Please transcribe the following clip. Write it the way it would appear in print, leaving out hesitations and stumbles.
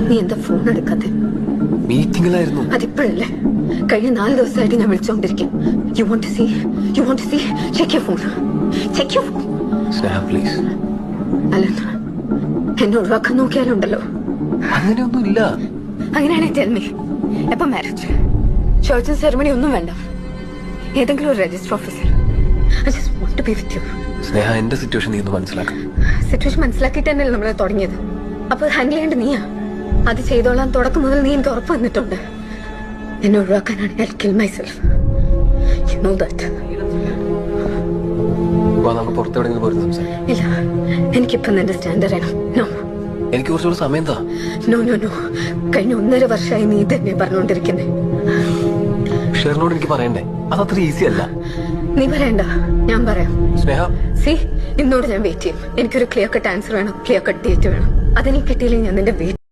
നീ എന്താ ഫോൺ എടുക്കാതെ? മീറ്റിംഗിലായിരുന്നു. അതിപ്പോഴല്ലേ? കഴിഞ്ഞ 4 ദിവസമായിട്ട് ഞാൻ വിളിച്ചോണ്ടിരിക്കും. You want to see check your phone. Sneha please. Alan, എന്നെ ഒഴിവാക്കാൻ നോക്കിയാലുണ്ടല്ലോ. അങ്ങനെയൊന്നുമില്ല. അങ്ങനെയാണെങ്കിൽ ടെൽ മീ, എപ്പം മാരേജ്? ചർച്ചും സെറമണി ഒന്നും വേണ്ട. ഏതെങ്കിലും ഒരു register officer. I just want to be with you. Sneha, എന്റെ സിറ്റുവേഷൻ നീ ഒന്ന് മനസ്സിലാക്കാം. സിറ്റുവേഷൻ മനസ്സിലാക്കിയിട്ട് തന്നെയല്ലേ നമ്മൾ തുടങ്ങിയത്. അപ്പൊ ഹാൻഡിൽ ചെയ്യേണ്ട നീയാ. അത് ചെയ്തോളാൻ തുടക്കം മുതൽ നീ എനിക്ക് ഉറപ്പ് വന്നിട്ടുണ്ട്. എന്നെ ഒഴിവാക്കാനാണ് I kill myself. You know that. നമുക്ക് പുറത്തെവിടെയെങ്കിലും പോയി സംസാരിക്കാം. ഇല്ല, എനിക്കിപ്പം നിന്റെ സ്റ്റാൻഡ് അറിയണം. നോ, എനിക്ക് കുറച്ചുകൂടെ സമയം താ. No no no. കഴിഞ്ഞ 1.5 വർഷമായി നീ തന്നെ പറഞ്ഞുകൊണ്ടിരിക്കുന്നേ. ഷെറിനോട് എനിക്ക് പറയണ്ടേ? അതത്ര ഈസി അല്ല. നീ പറയണ്ട, ഞാൻ പറയാം. സ്നേഹ, സി, ഇന്നോട് ഞാൻ വെയിറ്റ് ചെയ്യും. എനിക്കൊരു ക്ലിയർ കട്ട് ആൻസർ വേണം, ക്ലിയർ കട്ട് ഡേറ്റ് വേണം. അതെനിക്ക് കിട്ടിയില്ലെങ്കിൽ ഞാൻ നിന്റെ വെയിറ്റ്